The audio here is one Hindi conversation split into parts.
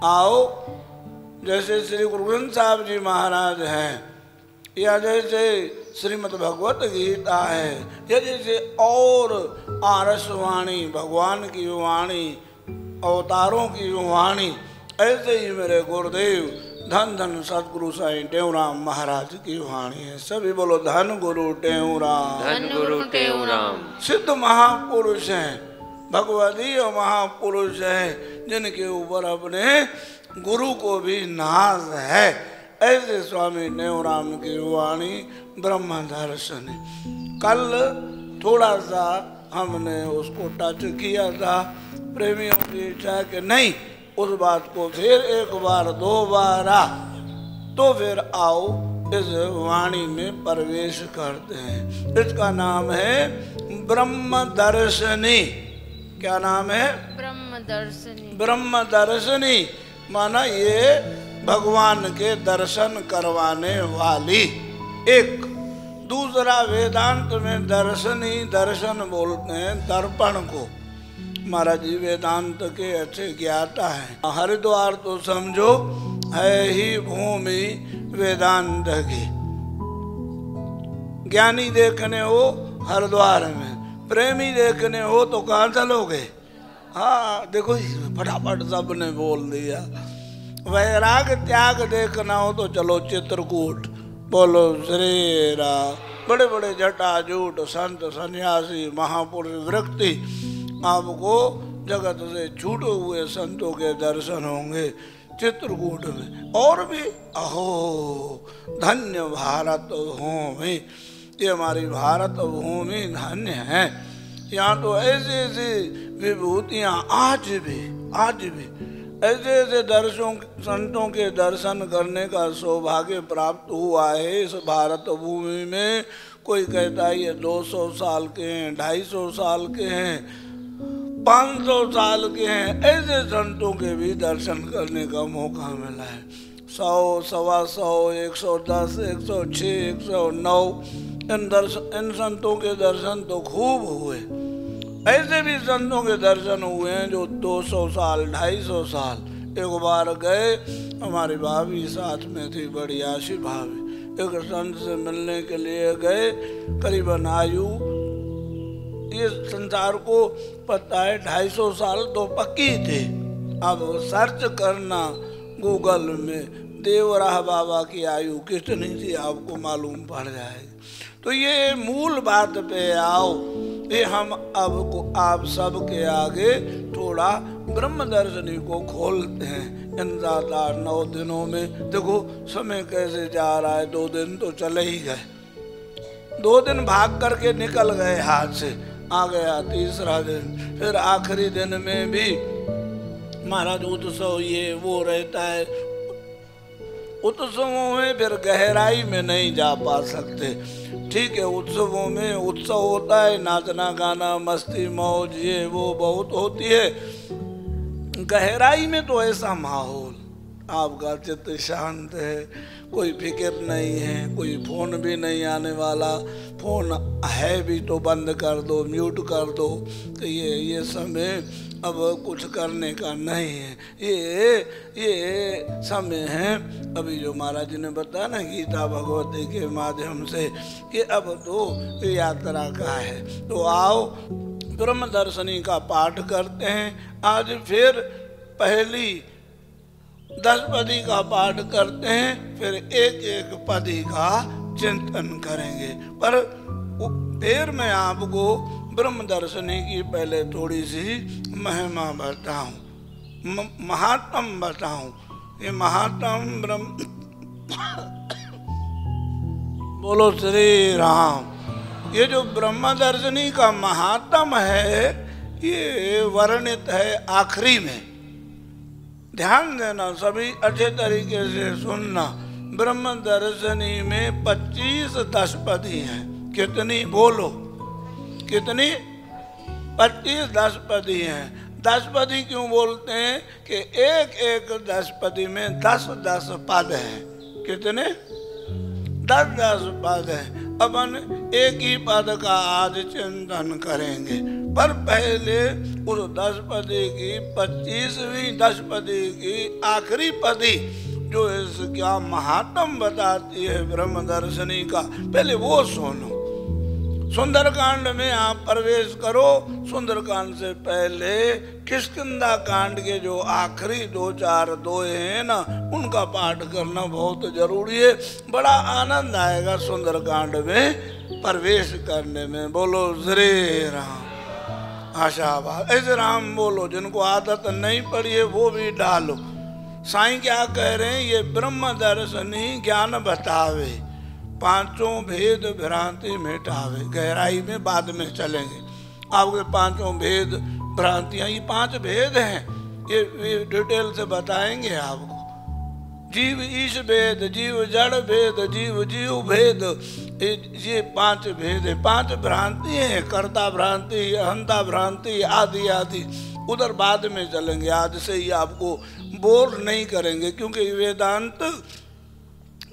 आओ, जैसे श्री गुरु ग्रंथ साहब जी महाराज हैं, या जैसे श्रीमद् भगवत गीता है, या जैसे और आरसवाणी भगवान की वाणी, अवतारों की वाणी, ऐसे ही मेरे गुरुदेव धन धन सतगुरु साईं टेऊराम महाराज की वाणी है। सभी बोलो धन गुरु टेऊराम, धन गुरु टेऊराम। सिद्ध महापुरुष हैं, भगवदीय महापुरुष हैं, जिनके ऊपर अपने गुरु को भी नाज है। ऐसे स्वामी टेऊराम की वाणी ब्रह्म दर्शन। कल थोड़ा सा हमने उसको टच किया था, प्रेमियों की इच्छा कि नहीं उस बात को फिर एक बार दो बार तो फिर आओ इस वाणी में प्रवेश करते हैं। इसका नाम है ब्रह्म दर्शनी। क्या नाम है? ब्रह्म दर्शनी। ब्रह्म दर्शनी माना ये भगवान के दर्शन करवाने वाली। एक दूसरा वेदांत में दर्शनी दर्शन बोलते हैं दर्पण को। महाराज जी वेदांत के अच्छे ज्ञाता हैं। हरिद्वार तो समझो है ही भूमि वेदांत की। ज्ञानी देखने हो हरिद्वार में, प्रेमी देखने हो तो कहाँ चलोगे? हाँ देखो फटाफट सबने बोल दिया। वैराग त्याग देखना हो तो चलो चित्रकूट। बोलो श्री राम। बड़े बड़े जटाजूट संत सन्यासी महापुरुष व्यक्ति, आपको जगत से छूटे हुए संतों के दर्शन होंगे चित्रकूट में। और भी अहो धन्य भारत भूमि, ये हमारी भारत भूमि धन्य है। यहाँ तो ऐसी ऐसी विभूतियाँ आज भी ऐसे ऐसे संतों के दर्शन करने का सौभाग्य प्राप्त हुआ है इस भारत भूमि में। कोई कहता है ये 200 साल के हैं, 250 साल के हैं, 500 साल के हैं। ऐसे संतों के भी दर्शन करने का मौका मिला है। 100, 125, 110, 106, 109 इन संतों के दर्शन तो खूब हुए। ऐसे भी संतों के दर्शन हुए हैं जो 200 साल, 250 साल। एक बार गए, हमारी भाभी साथ में थी, बड़ी आशी भाभी। एक संत से मिलने के लिए गए, करीबन आयु ये संसार को पता है 250 साल तो पक्की थी। अब सर्च करना गूगल में देवराह बाबा की आयु कितनी थी आपको मालूम पड़ जाएगी। तो ये मूल बात पे आओ, ये हम अब आप सब के आगे थोड़ा ब्रह्म दर्शनी को खोलते हैं। इन 7-8-9 दिनों में देखो समय कैसे जा रहा है। 2 दिन तो चले ही गए, 2 दिन भाग करके निकल गए हाथ से। आ गया तीसरा दिन, फिर आखिरी दिन में भी महाराज उत्सव ये वो रहता है। उत्सवों में फिर गहराई में नहीं जा पा सकते। ठीक है, उत्सवों में उत्सव होता है, नाचना गाना मस्ती मौज ये वो बहुत होती है। गहराई में तो ऐसा माहौल, आपका चित्त शांत है, कोई फिक्र नहीं है, कोई फोन भी नहीं आने वाला। फोन है भी तो बंद कर दो, म्यूट कर दो। तो ये समय अब कुछ करने का नहीं है। ये समय है अभी जो महाराज जी ने बताया ना गीता भगवती के माध्यम से कि अब तो यात्रा का है। तो आओ ब्रह्म दर्शनी का पाठ करते हैं। आज फिर पहली 10 पदी का पाठ करते हैं, फिर एक पदी का चिंतन करेंगे। पर फिर मैं आपको ब्रह्म दर्शनी की पहले थोड़ी सी महिमा बताऊं, महात्म बताऊं। ये महात्म ब्रह्म बोलो श्री राम। ये जो ब्रह्म दर्शनी का महात्म है ये वर्णित है आखिरी में। ध्यान देना, सभी अच्छे तरीके से सुनना। ब्रह्म दर्शनी में 25 दशपदी हैं। कितनी बोलो? कितनी? 25 दशपदी हैं। दशपदी क्यों बोलते हैं कि एक दशपदी में 10 पद हैं। कितने? 10 पद हैं। अपन एक ही पद का आज चिंतन करेंगे। पर पहले उस 10 पदी की 25वीं 10 पदी की आखिरी पदी जो इसका महात्म बताती है ब्रह्म दर्शनी का, पहले वो सुनो। सुंदरकांड में आप प्रवेश करो। सुंदरकांड से पहले किष्किंधा कांड के जो आखिरी 2-4 दोहे हैं ना, उनका पाठ करना बहुत जरूरी है। बड़ा आनंद आएगा सुंदरकांड में प्रवेश करने में। बोलो श्री राम। आशाबाद ऐसे राम बोलो। जिनको आदत नहीं पड़ी है वो भी डालो। साईं क्या कह रहे हैं, ये ब्रह्म दर्शनी ज्ञान बतावे, पांचों भेद भ्रांति मिटावे। गहराई में बाद में चलेंगे। आपके पांचों भेद भ्रांतियां, ये 5 भेद हैं, ये डिटेल से बताएंगे आपको। जीव ईश भेद, जीव जड़ भेद, जीव जीव भेद, ये 5 भेद है। 5 भ्रांति हैं, कर्ता भ्रांति, अहंता भ्रांति, आदि आदि। उधर बाद में चलेंगे। आज से ही आपको बोर नहीं करेंगे, क्योंकि वेदांत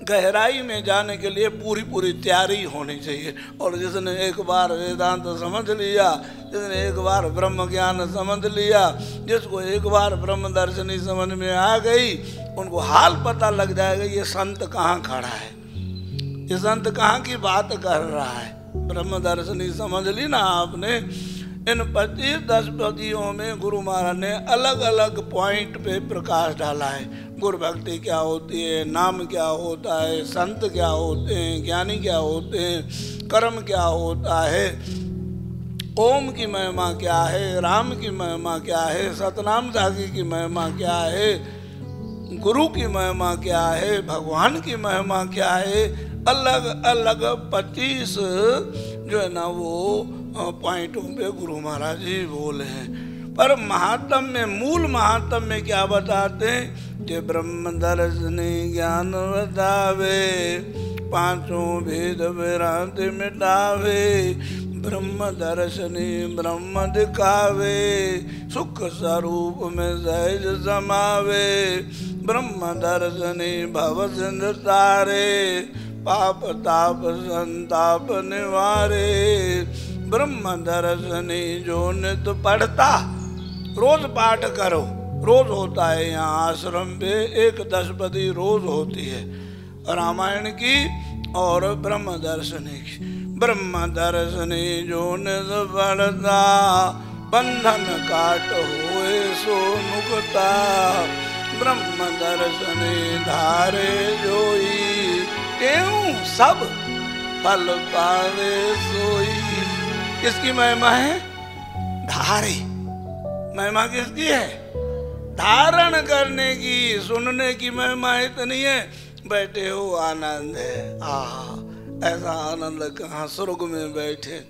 गहराई में जाने के लिए पूरी पूरी तैयारी होनी चाहिए। और जिसने एक बार वेदांत समझ लिया, जिसने एक बार ब्रह्म ज्ञान समझ लिया, जिसको एक बार ब्रह्म दर्शनी समझ में आ गई, उनको हाल पता लग जाएगा ये संत कहाँ खड़ा है, ये संत कहाँ की बात कर रहा है। ब्रह्म दर्शनी समझ ली ना आपने। इन 25-10 पदियों में गुरु महाराज ने अलग अलग पॉइंट पे प्रकाश डाला है। गुरु भक्ति क्या होती है, नाम क्या होता है, संत क्या होते हैं, ज्ञानी क्या होते हैं, कर्म क्या होता है, ओम की महिमा क्या है, राम की महिमा क्या है, सतनाम साखी की महिमा क्या है, गुरु की महिमा क्या है, भगवान की महिमा क्या है। अलग अलग 25 जो है ना वो पॉइंटों पे गुरु महाराज जी बोले हैं। पर महात्म में, मूल महात्म में क्या बताते हैं कि ब्रह्म दर्शनी ज्ञान बतावे, पांचों भेद भ्रांति मिटावे, ब्रह्म दर्शनी ब्रह्म दिखावे, सुख स्वरूप में सहज समावे, ब्रह्म दर्शनी भव सिंधु तारे, पाप ताप संताप निवारे। ब्रह्म दर्शनी जो नित पढ़ता, रोज पाठ करो। रोज होता है यहाँ आश्रम पे, एक 10 पदी रोज होती है, रामायण की और ब्रह्म दर्शनी की। ब्रह्म दर्शनी जो नित पढ़ता, बंधन काट होए सो मुक्ता, ब्रह्म दर्शनी धारे जोई, क्यों सब फल पावे सोई। किसकी महिमा है? धारे। महिमा किसकी है? धारण करने की, सुनने की महिमा इतनी है, बैठे हो आनंद है। ऐसा आनंद कहाँ स्वर्ग में बैठे,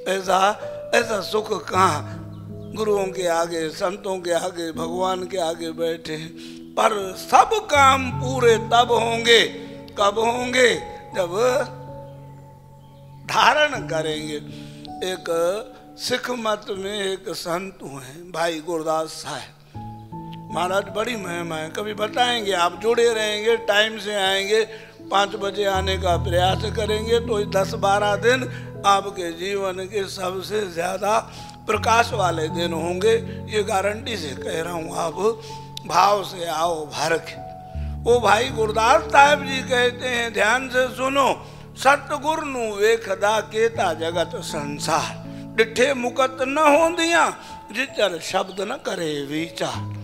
ऐसा सुख कहाँ गुरुओं के आगे, संतों के आगे, भगवान के आगे बैठे। पर सब काम पूरे तब होंगे, कब होंगे? जब धारण करेंगे। एक सिख मत में एक संत हैं भाई गुरदास साहब महाराज, बड़ी महिमा है, कभी बताएंगे। आप जुड़े रहेंगे, टाइम से आएंगे, 5 बजे आने का प्रयास करेंगे तो 10-12 दिन आपके जीवन के सबसे ज्यादा प्रकाश वाले दिन होंगे। ये गारंटी से कह रहा हूँ। आप भाव से आओ भर के। वो भाई गुरदास साहब जी कहते हैं, ध्यान से सुनो, सतगुर नू वेखदा केता जगत संसार, डिठे मुकत न होंदिया जिचर शब्द न करे विचार।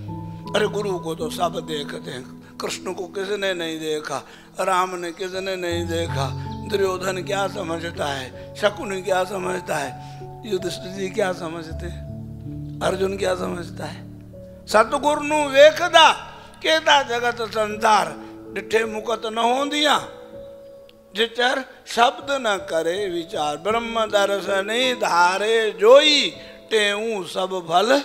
अरे गुरु को तो सब देखते हैं, कृष्ण को किसने नहीं देखा, राम ने किसने नहीं देखा, दुर्योधन क्या समझता है, शकुनी क्या समझता है, युधिष्ठिर जी क्या समझते हैं, अर्जुन क्या समझता है। सतगुर नू वेखदा केता जगत संसार, डिठे मुकत न होंदिया जिचर शब्द न करे विचार, ब्रह्म दर्शनी धारे जोई, तेऊ सब फल।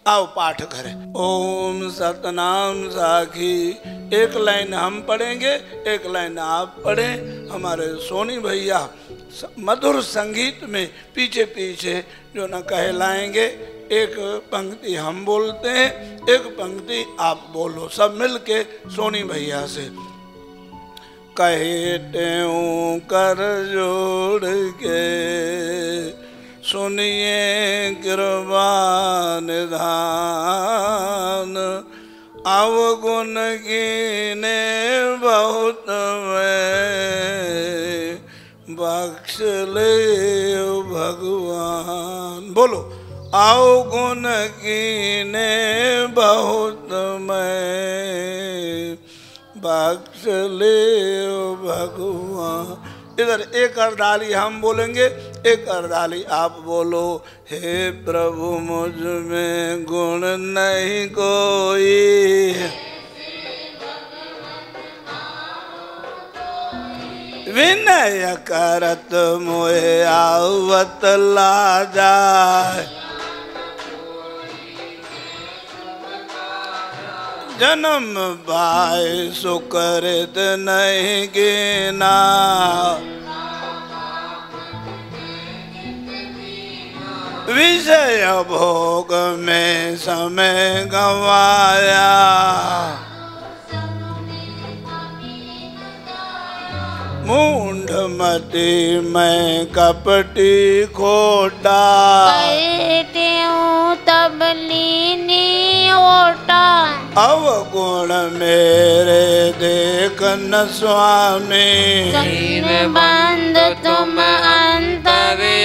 आओ पाठ करें। ओम सतनाम साखी। एक लाइन हम पढ़ेंगे, एक लाइन आप पढ़ें। हमारे सोनी भैया मधुर संगीत में पीछे पीछे जो न कहलाएंगे। एक पंक्ति हम बोलते हैं, एक पंक्ति आप बोलो, सब मिलके सोनी भैया से। कहते कर जोड़ के सुनिए कृपा निधान। अवगुण कीने बहुत में बख्श ले भगवान। बोलो अवगुण कीने बहुत में बख्श ले भगवान। इधर एक अर्धाली हम बोलेंगे, एक अर्धाली आप बोलो। हे प्रभु मुझ में गुण नहीं कोई, विनय करत मोहे आवत लाजाय। जन्म भाई सुकृत नहीं गिना, विषय भोग में समय गंवाया। मूढ़ मति में कपटी खोटा, तब लीनी ओटा। अवगुण मेरे देख न स्वामी, दीन बंद तुम अंतर्यामी।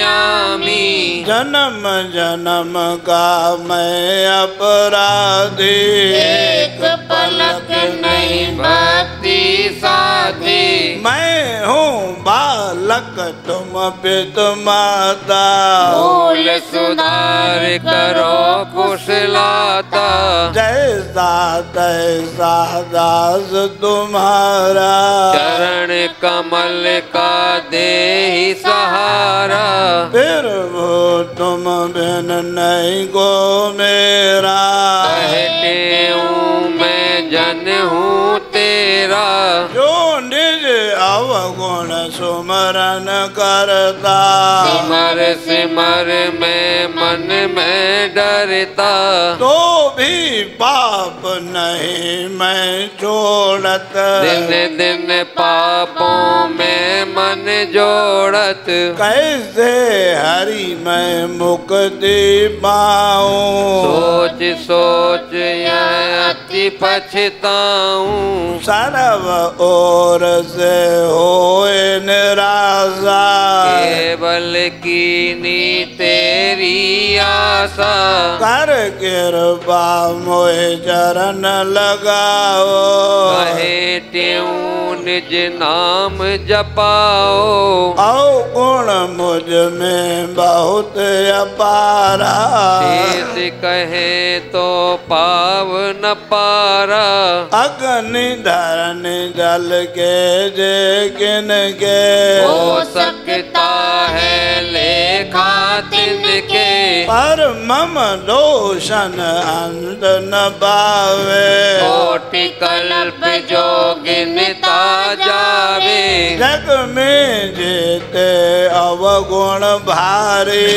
जन्म जन्म का मैं अपराधी, एक पलक नहीं भक्ति साधी। मैं हूँ बालक तुम पिता माता, भूल सुधार करो कुशलाता। जैसा तैसा दास तुम्हारा, चरण कमल का देहि सहारा। फिर वो तुम बिन नहीं गो मेरा, कहते हूँ मैं जन हूँ तेरा। जो निज अवगुण सुमरन करता, सिमर सिमर में मन में डरता। तो भी पाप नहीं मैं छोड़त, दिन दिन पापों में मन जोड़त। कैसे हरि मैं मुक्ति पाऊं, सोच सोच यह अति पछताऊं। सर्व ओर से होए निराशा, केवल कीनी तेरी आशा। कर कृपा मोहे चरण लगाओ, कहे त्यों निज नाम जपाओ। अवगुण मुझ में बहुत अपारा, शेष कहे तो पाव न पारा। अग्नि धरनि जल के जे किन के, हो सकता है लेखा तिनके। पर मम दोषन अंत न पावे, कोटि कल्प जो गिनता जावे। जग में जेते अवगुण भारी,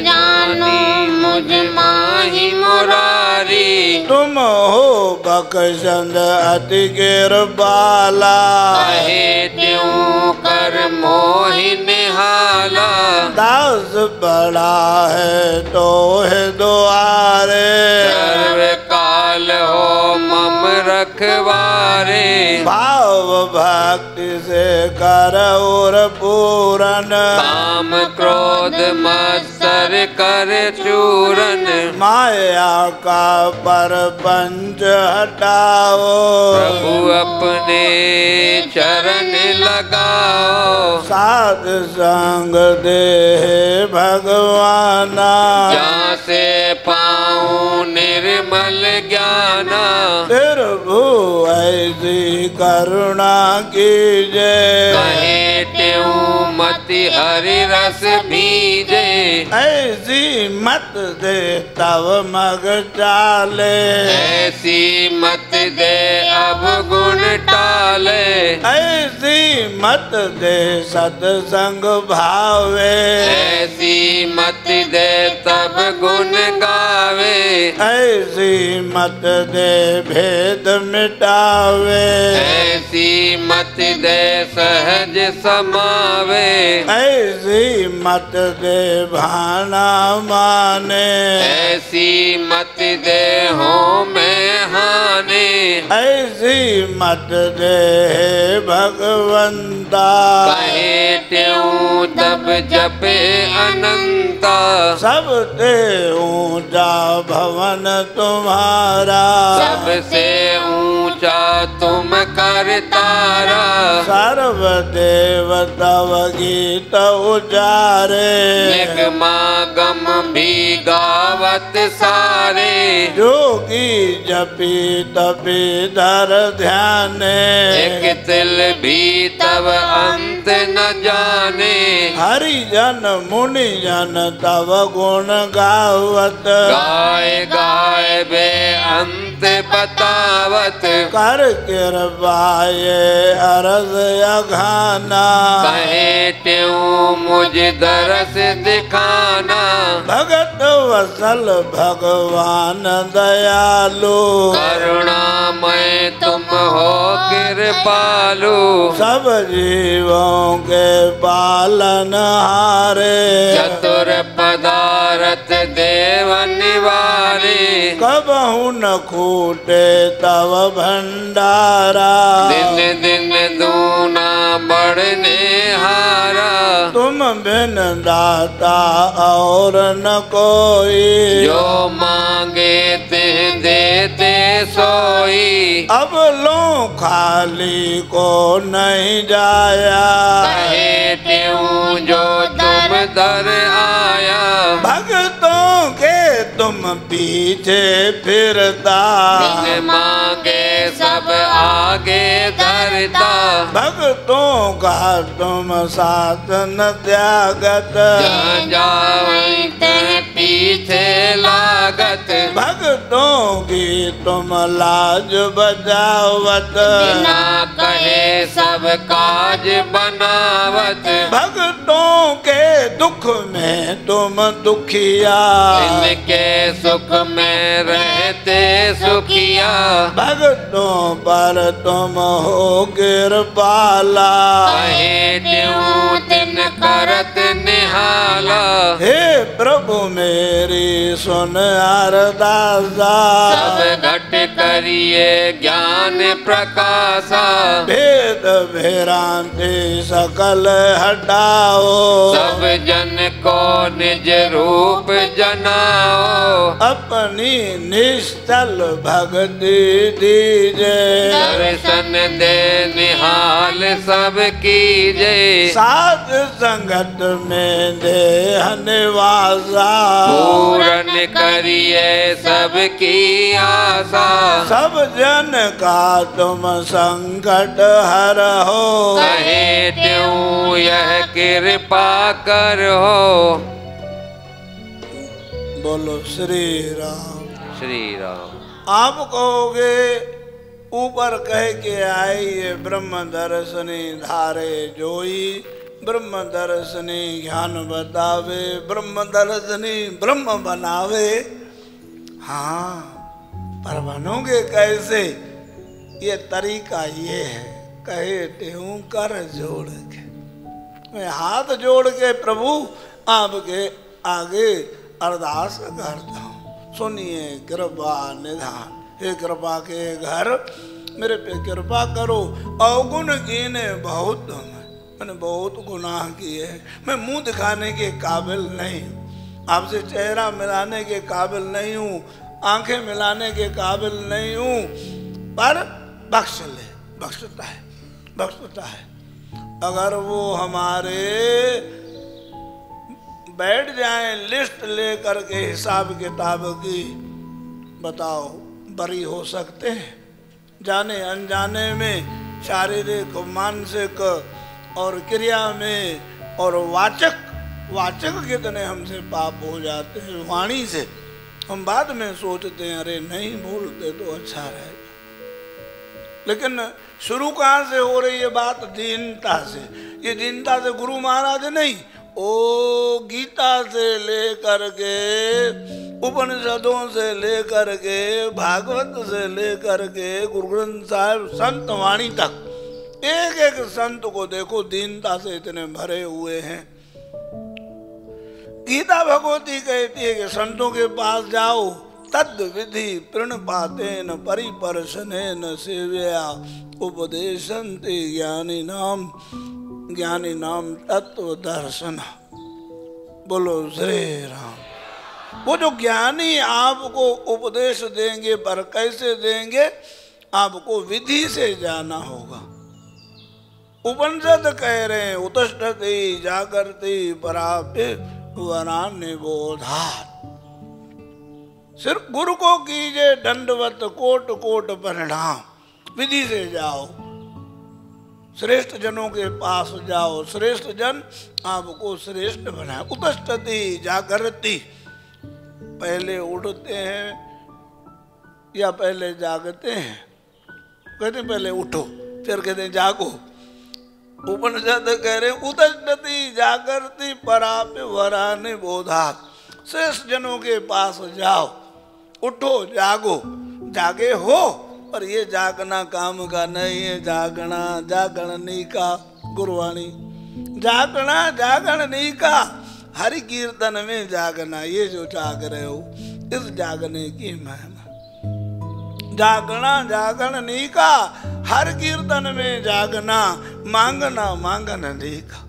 जानो मुझ माही मुरारी। तुम हो बख्शंद अति कृपाला, कहे त्यों कर मोहि निहाला। दास बड़ा है तो है द्वारे, सर्व काल हो मम रखवारे। भाव भक्ति से कर और पूरन, काम क्रोध मत्सर कर चूरन। माया का परपंच हटाओ, प्रभु अपने चरण लगाओ। साध संग दे भगवाना, जहाँ से पाऊं निर्मल ज्ञाना। प्रभु ऐसी करुणा कीजे, कहे त्यों मति हरि रस भीजे। ऐसी मत दे तब मग चाले, ऐसी मत दे सब गुण टाले। ऐसी मत दे सत्संग भावे, ऐसी मत दे तब गुण गावे। ऐसी मत दे भेद मिटावे, ऐसी मत दे सहज समावे। ऐसी मत दे भाना माने, ऐसी मत दे हो मैं हाने। ऐसी मत दे भगवंता, कहे त्यों तब जपे अनंता। सब ते ऊंचा भवन तुम्हारा, सबसे ऊंचा तुम करतारा। सर्व देव तव गीत उचारे, निगमागम भी गावत सारे। जोगी जपी तपी धर ध्याने, एक तिल भी तब अंत न जाने। हरि जन मुनि जन तव गुण गावत, गाय गाय बे अंत बतावत। कर कृपाए अरज अघाना, कहे त्यों मुझ दरस दिखाना। भगत वसल भगवान दयालु, करुणामय तुम हो कृपालु। सब जीवों के पालन हारे, चतुर पदारथ देव निवारे। कबहु न खूटे तव भंडारा, दिन दिन दूना बढ़ने हारा। तुम बिन दाता और न कोई, जो मांगे ते देते सोई। अब लो खाली को नहीं जाया, कहे त्यों जो तुम दर आया। भक्तों के तुम पीछे फिरता, बिन मांगे सब आगे धरता। भक्तों का तुम साथ न त्यागत, जहाँ जावई तह पीछे लागत। भक्तों की तुम लाज बजावत, बिना कहे सब काज बनावत। भक्तों के दुख में तुम दुखिया, इनके सुख में रहते सुखिया। भक्तों पर तुम हो कृपाला, कहे त्यों तिन करत निहाला। हे प्रभु मेरी सुन अरदासा, सब घट करिए ज्ञान प्रकाशा। भेद भ्रांति सकल हटाओ, सब जन को निज रूप जनाओ। अपनी निश्चल भक्ति दीजे, दर्शन दे निहाल सब कीजे। साध संगत में देह निवासा, पूरन करिए सबकी आशा। सब जन का तुम संकट हरहो, कहे त्यों यह कृपा करो। बोलो श्री राम। श्री राम। आप कहोगे ऊपर कह के आई ये ब्रह्म दर्शनी धारे जोई, ब्रह्म दर्शनी ज्ञान बतावे, ब्रह्म दर्शनी ब्रह्म बनावे। हाँ, पर बनोगे कैसे? ये तरीका ये है, कहे त्यों कर जोड़ के, मैं हाथ जोड़ के प्रभु आपके आगे अरदास करता हूँ, सुनिए कृपा निधान। हे कृपा के घर, मेरे पे कृपा करो। अवगुण कीने बहुत मैंने बहुत गुनाह किए, मैं मुंह दिखाने के काबिल नहीं हूँ, आपसे चेहरा मिलाने के काबिल नहीं हूँ, आंखें मिलाने के काबिल नहीं हूँ, पर बख्श ले, बख्शता है, बख्शता है। अगर वो हमारे बैठ जाएं लिस्ट लेकर के हिसाब किताब की, बताओ बरी हो सकते हैं? जाने अनजाने में, शारीरिक मानसिक और क्रिया में और वाचक कितने हमसे पाप हो जाते हैं। वाणी से हम बाद में सोचते हैं अरे नहीं बोलते तो अच्छा रहेगा। लेकिन शुरू कहाँ से हो रही है बात? दीनता से। ये दीनता से गुरु महाराज नहीं, ओ गीता से लेकर के, उपनिषदों से लेकर के, भागवत से लेकर के, गुरु ग्रंथ साहिब संत वाणी तक, एक एक संत को देखो दीनता से इतने भरे हुए हैं। गीता भगवती कहती है कि संतों के पास जाओ, तद विधि प्रणपातेन परिपर्शनेन सेव्या उपदेशन्ति ज्ञानी नाम तत्व दर्शन। बोलो श्री राम। वो जो ज्ञानी आपको उपदेश देंगे, पर कैसे देंगे? आपको विधि से जाना होगा। उपनिषद कह रहे हैं उत्तिष्ठति जागर्ति परापे वरान्य बोधात्। सिर्फ गुरु को कीजिए दंडवत कोट कोट प्रणाम। विधि से जाओ, श्रेष्ठ जनों के पास जाओ, श्रेष्ठ जन आपको श्रेष्ठ बनाए। उत्तिष्ठति जागृति, पहले उठते हैं या पहले जागते हैं? कहते हैं पहले उठो, फिर कहते हैं जागो। उपनिषद कह रहे उत्तिष्ठति जागृति परापे वरान्य बोधात्। श्रेष्ठ जनों के पास जाओ, उठो, जागो। जागे हो, पर ये जागना काम का नहीं है। जागना जागरणी का, गुरुवाणी जागना जागरणी का, हरि कीर्तन में जागना। ये जो जाग रहे हो, इस जागने की महिमा। जागना जागरणी का, हर कीर्तन में जागना, मांगना मांगनी का।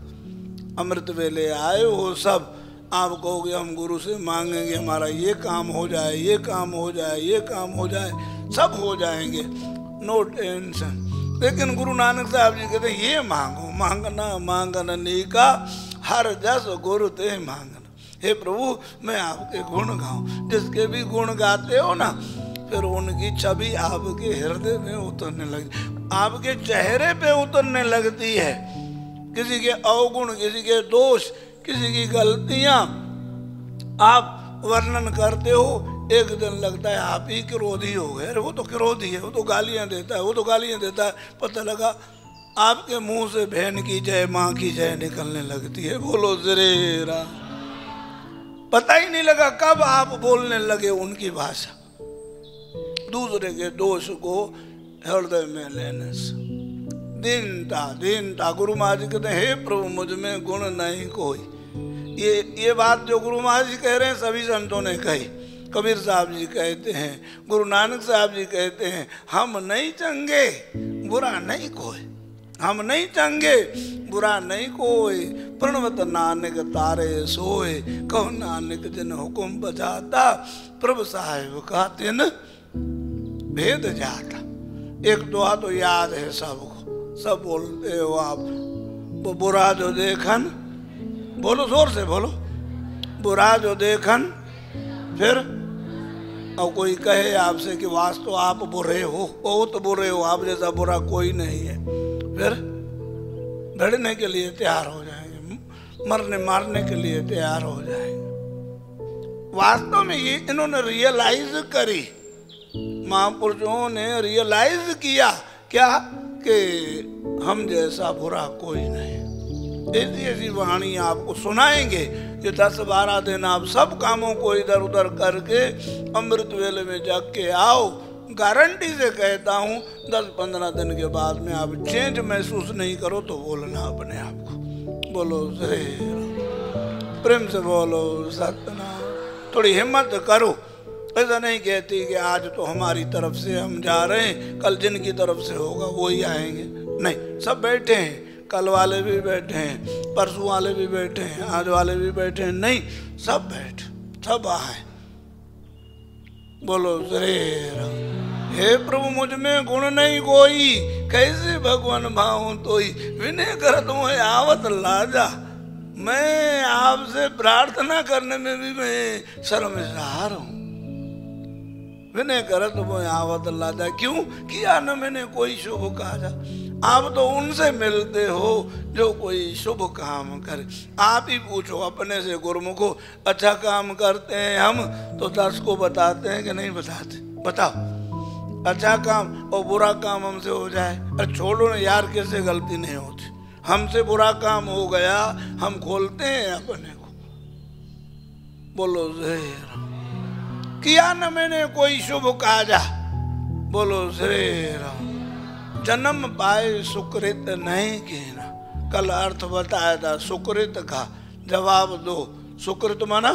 अमृत वेले आए हो सब, आप कहोगे हम गुरु से मांगेंगे हमारा ये काम हो जाए, ये काम हो जाए, ये काम हो जाए, सब हो जाएंगे, नो टेंशन। लेकिन गुरु नानक साहब जी कहते हैं ये मांगो, मांगना मांगनी का, हर जस गुरु ते मांगना। हे प्रभु मैं आपके गुण गाऊं। जिसके भी गुण गाते हो ना, फिर उनकी छवि आपके हृदय में उतरने लगती, आपके चेहरे पे उतरने लगती है। किसी के अवगुण, किसी के दोष, किसी की गलतियां आप वर्णन करते हो, एक दिन लगता है आप ही क्रोधी हो गए। वो तो क्रोधी है, वो तो गालियां देता है, वो तो गालियां देता है। पता लगा आपके मुंह से बहन की जय, माँ की जय निकलने लगती है। बोलो श्री राम। पता ही नहीं लगा कब आप बोलने लगे उनकी भाषा। दूसरे के दोष को हृदय में लेने से दीनता, दीनता। गुरु महाराज कहते हैं हे प्रभु मुझ में गुण नहीं कोई। ये बात जो गुरु महाराज जी कह रहे हैं सभी संतों ने कही। कबीर साहब जी कहते हैं, गुरु नानक साहब जी कहते हैं, हम नहीं चंगे बुरा नहीं कोई, हम नहीं चंगे बुरा नहीं कोई। प्रणवत नानक तारे सोए, कहो नानक जिन हुकुम बजाता, प्रभु साहिब का तिन भेद जाता। एक दुआ तो याद है सबको, सब बोलते हो आप। वो बुरा जो देखन, बोलो जोर से बोलो, बुरा जो देखन। फिर और कोई कहे आपसे कि वास्तव आप बुरे हो, बहुत बुरे हो, आप जैसा बुरा कोई नहीं है, फिर लड़ने के लिए तैयार हो जाएंगे, मरने मारने के लिए तैयार हो जाएंगे। वास्तव में ये इन्होंने रियलाइज करी, महापुरुषों ने रियलाइज किया क्या कि हम जैसा बुरा कोई नहीं। ऐसी ऐसी वाणी आपको सुनाएंगे कि 10-12 दिन आप सब कामों को इधर उधर करके अमृत वेले में जग के आओ। गारंटी से कहता हूँ 10-15 दिन के बाद में आप चेंज महसूस नहीं करो तो बोलना अपने आप को। बोलो श्री राम, प्रेम से बोलो सत्यनारायण। थोड़ी हिम्मत करो। ऐसा नहीं कहती कि आज तो हमारी तरफ से हम जा रहे हैं, कल जिनकी तरफ से होगा वो ही आएंगे। नहीं, सब बैठे हैं, कल वाले भी बैठे हैं, परसों वाले भी बैठे हैं, आज वाले भी बैठे हैं। नहीं, सब बैठे, सब आए। बोलो श्री राम। हे प्रभु मुझ में गुण नहीं कोई, कैसे भगवान भाऊं तोई, विनय कर तुम आवत लाजा। मैं आपसे प्रार्थना करने में भी मैं शर्मसार हूँ। विनय कर तुम आवत लाजा, क्यों किया न मैंने कोई शुभ काजा। आप तो उनसे मिलते हो जो कोई शुभ काम करे। आप ही पूछो अपने से गुरुमुखो, अच्छा काम करते हैं हम तो 10 को बताते हैं कि नहीं बताते? बताओ। अच्छा काम और बुरा काम हमसे हो जाए, अरे छोड़ो ना यार, कैसे गलती नहीं होती। हमसे बुरा काम हो गया, हम खोलते हैं अपने को। बोलो श्री राम। किया न मैंने कोई शुभ काजा, बोलो श्री राम। जन्म पाए सुकृत नहीं कीना, कल अर्थ बताया था सुकृत का। जवाब दो, सुकृत माना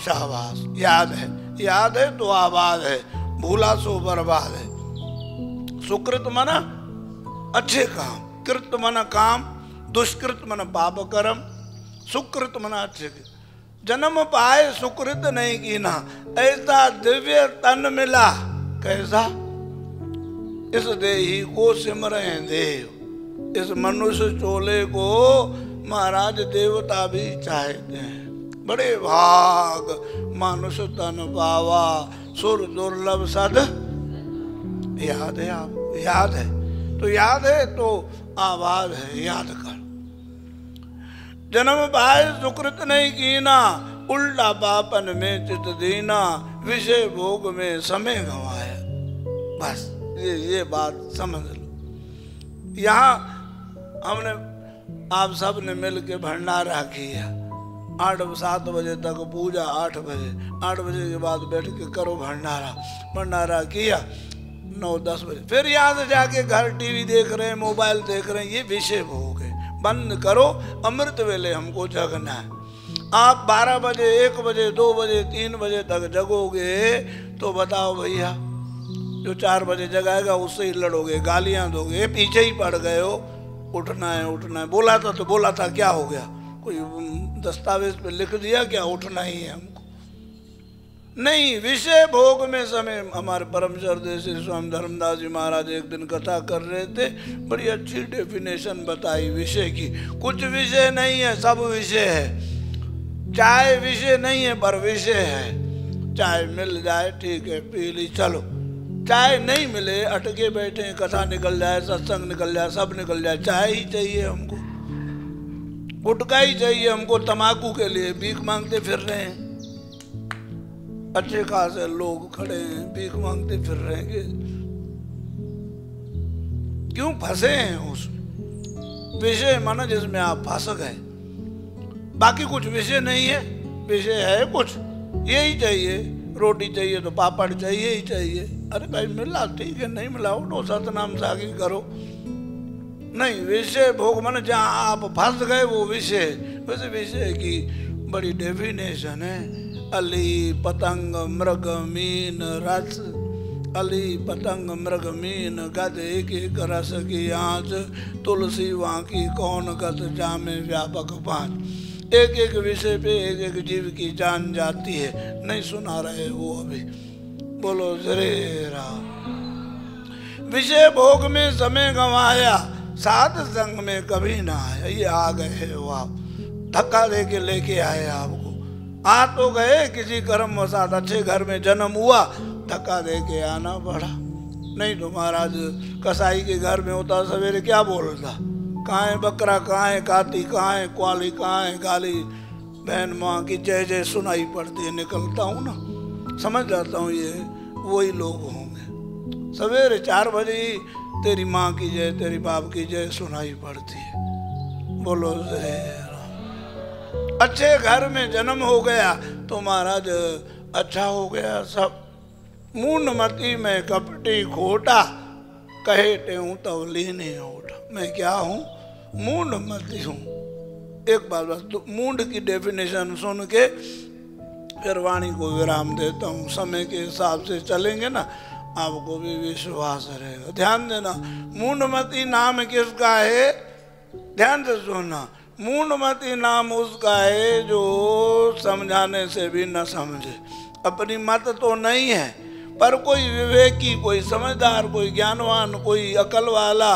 शाबाश, याद है, याद है तो आबाद है, भूला सो बर्बाद है। सुकृत माना अच्छे काम, कृत माना काम, दुष्कृत माना पाप कर्म, सुकृत माना अच्छे। जन्म पाए सुकृत नहीं कीना, ऐसा दिव्य तन मिला, कैसा? इस देही को सिमरे देव, इस मनुष्य चोले को महाराज देवता भी चाहते हैं। बड़े भाग मानुष तन पावा, सुर दुर्लभ सद। याद है आप? याद है तो याद है तो आवाज है, याद कर। जन्म पाए सुकृत नहीं कीना, उल्टा पापन में चित दीना, विषय भोग में समय गंवाया। बस ये बात समझ लो। यहाँ हमने आप सब ने मिल के भंडारा किया, 8-7 बजे तक पूजा, 8 बजे के बाद बैठ के करो भंडारा। भंडारा किया 9-10 बजे, फिर यहाँ से जाके घर टीवी देख रहे हैं, मोबाइल देख रहे हैं, ये विषय भोग है। बंद करो, अमृत वेले हमको जगना है। आप 12 बजे, 1 बजे, 2 बजे, 3 बजे तक जगोगे तो बताओ भैया, जो 4 बजे जगाएगा उससे ही लड़ोगे, गालियां दोगे, पीछे ही पड़ गए हो। उठना है, उठना है, बोला था तो बोला था, क्या हो गया? कोई दस्तावेज पे लिख दिया क्या? उठना ही है हमको। नहीं, विषय भोग में समय। हमारे परम श्रद्धेय श्री स्वामी धर्मदास जी महाराज एक दिन कथा कर रहे थे, बड़ी अच्छी डेफिनेशन बताई विषय की। कुछ विषय नहीं है, सब विषय है। चाय विषय नहीं है पर विषय है। चाय मिल जाए ठीक है, पी ली, चलो। चाय नहीं मिले, अटके बैठे, कथा निकल जाए, सत्संग निकल जाए, सब निकल जाए, चाय ही चाहिए हमको, गुटखा ही चाहिए हमको। तंबाकू के लिए भीख मांगते फिर रहे हैं, अच्छे खासे लोग खड़े हैं, भीख मांगते फिर रहे हैं कि क्यों? फंसे हैं उस विषय माना जिसमें आप फंस गए। बाकी कुछ विषय नहीं है, विषय है कुछ, यही चाहिए। रोटी चाहिए तो पापड़ चाहिए ही चाहिए। अरे भाई मिला ठीक है, नहीं मिला उठो, सतनाम सागी करो। नहीं, विषय भोग माने जहाँ आप फंस गए वो विषय। वैसे विषय की बड़ी डेफिनेशन है। अली पतंग मृग मीन रस, अली पतंग मृग मीन गद एक एक रस की आँच, तुलसी वाकी कौन गत जामे व्यापक पाँच। एक एक विषय पे एक एक जीव की जान जाती है। नहीं सुना रहे वो अभी? बोलो श्री राम। विषय भोग में समय गंवाया, साध संग में कभी ना आया। ये आ गए वो, आप धक्का दे के लेके आए आपको। आ तो गए, किसी कर्म वसात अच्छे घर में जन्म हुआ, धक्का दे के आना पड़ा। नहीं तो महाराज कसाई के घर में होता, सवेरे क्या बोलता? कहाँ है बकरा, कहाँ है काती, कहाँ है क्वाली, कहाँ है गाली, बहन माँ की जय जय सुनाई पड़ती है। निकलता हूँ ना, समझ जाता हूँ ये वही लोग होंगे। सवेरे 4 बजे ही तेरी माँ की जय, तेरी बाप की जय सुनाई पड़ती है। बोलो जय राम। अच्छे घर में जन्म हो गया तो महाराज अच्छा हो गया सब। मूढ़मती में कपटी खोटा, कहे टेहूँ तब लीने उठा। मैं क्या हूँ? मूढ़मती हूँ। एक बात बस, मूढ़ की डेफिनेशन सुन के फिर वाणी को विराम देता हूँ। समय के हिसाब से चलेंगे ना, आपको भी विश्वास रहेगा। ध्यान देना, मूढ़मती नाम किसका है? ध्यान से सुनना। मूढ़मती नाम उसका है जो समझाने से भी न समझे। अपनी मत तो नहीं है, पर कोई विवेकी, कोई समझदार, कोई ज्ञानवान, कोई अकल वाला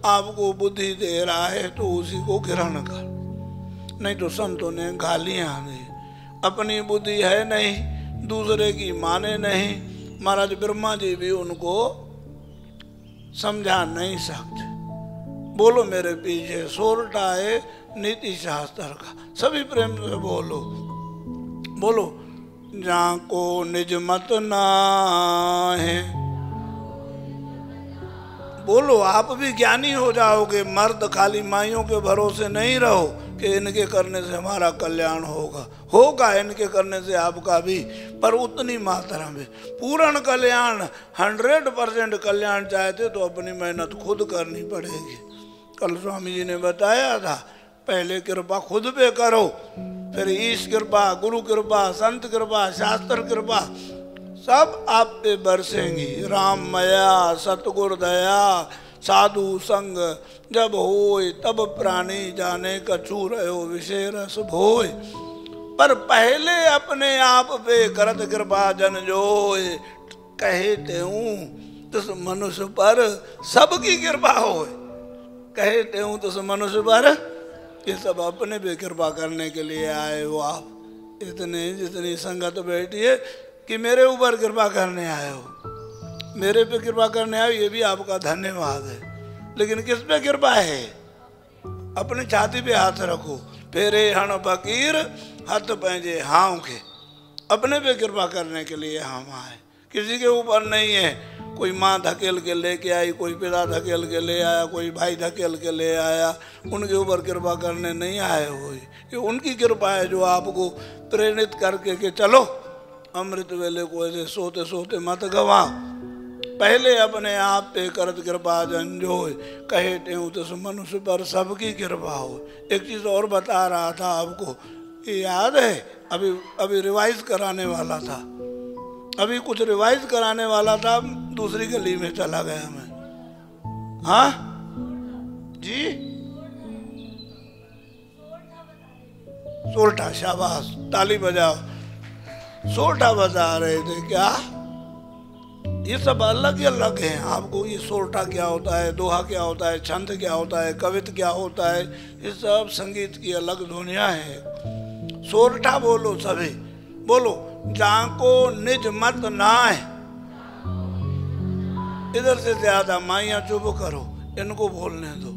आपको बुद्धि दे रहा है तो उसी को ग्रहण कर। नहीं तो संतों ने गालियां दी। अपनी बुद्धि है नहीं, दूसरे की माने नहीं। महाराज ब्रह्मा जी भी उनको समझा नहीं सकते। बोलो मेरे पीछे सोरठा है नीति शास्त्र का। सभी प्रेम से बोलो, बोलो। जहाँ को निज मत ना है, बोलो आप भी ज्ञानी हो जाओगे। मर्द खाली माइयों के भरोसे नहीं रहो कि इनके करने से हमारा कल्याण होगा। होगा इनके करने से आपका भी, पर उतनी मात्रा में। पूर्ण कल्याण 100% कल्याण चाहते तो अपनी मेहनत खुद करनी पड़ेगी। कल स्वामी जी ने बताया था, पहले कृपा खुद पे करो, फिर ईश कृपा, गुरु कृपा, संत कृपा, शास्त्र कृपा सब आप पे बरसेंगी। राम मया सतगुर दया साधु संग जब होय, तब प्राणी जाने कछु रहो विषय रस भोय। पर पहले अपने आप पे करत कृपा जन जोय, कहते हूँ तुस मनुष्य पर सबकी कृपा होय। कहते हूँ तुस मनुष्य पर, ये सब अपने पे कृपा करने के लिए आए हो आप। इतने जितनी संगत बैठी है कि मेरे ऊपर कृपा करने आए हो, मेरे पे कृपा करने आए हो, ये भी आपका धन्यवाद है। लेकिन किस पे कृपा है? अपनी छाती पे हाथ रखो, फेरे हण फकीर हाथ पैंजे हाँ के। अपने पे कृपा करने के लिए हम आए, किसी के ऊपर नहीं है। कोई माँ धकेल के लेके आई, कोई पिता धकेल के ले आया, कोई भाई धकेल के ले आया, उनके ऊपर कृपा करने नहीं आए हो। ये उनकी कृपा है जो आपको प्रेरित करके कि चलो अमृत वेले को ऐसे सोते सोते मत गवा। पहले अपने आप पे करत कृपा जंजोय, कहते हूँ तो मनुष्य पर सबकी कृपा हो। एक चीज़ और बता रहा था आपको, ये याद है? अभी रिवाइज कराने वाला था, अभी कुछ रिवाइज कराने वाला था, दूसरी गली में चला गया मैं। हाँ जी, सोल्टा, शाबाश, ताली बजाओ। सोल्टा बजा रहे थे क्या? ये सब अलग ही अलग हैं। आपको ये सोल्टा क्या होता है, दोहा क्या होता है, छंद क्या होता है, कवित क्या होता है, ये सब संगीत की अलग दुनिया है। सोल्टा बोलो सभी, बोलो जाको निज मत नाय। इधर से ज्यादा माइया चुप करो, इनको बोलने दो।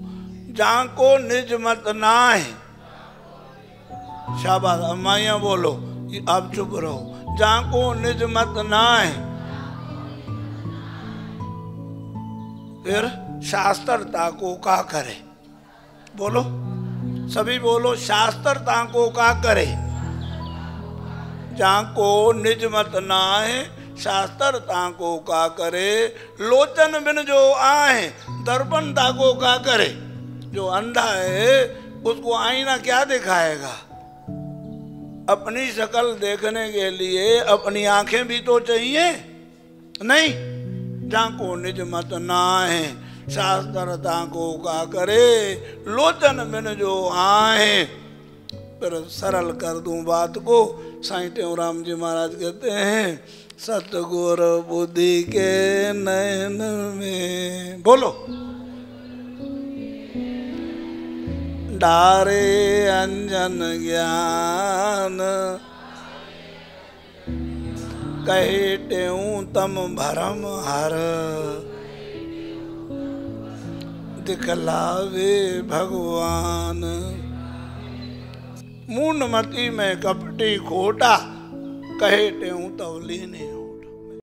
जाको निज मत नाय, शाबाश। माइया बोलो, आप चुप रहो। जाको निज मत नाय, फिर शास्त्रता को का करे, बोलो सभी बोलो, शास्त्रता को का करे। जाको निज मत नाय, शास्त्रता को का करे। लोचन बिन जो आए, दर्पण ताको का करे। जो अंधा है उसको आईना क्या दिखाएगा? अपनी शक्ल देखने के लिए अपनी आंखें भी तो चाहिए, नहीं? जाको निज मत नाहे, शास्त्रता को का करे। लोचन बिन जो आए। पर सरल कर दूं बात को, साईं टेऊराम जी महाराज कहते हैं, सतगुर बुद्धि के नयन में, बोलो, डारे अंजन ज्ञान, कहते हूँ तम भरम हर। दिखलावे भगवान, मूढ़मती में कपटी खोटा, कहते हूँ तवली नहीं हो।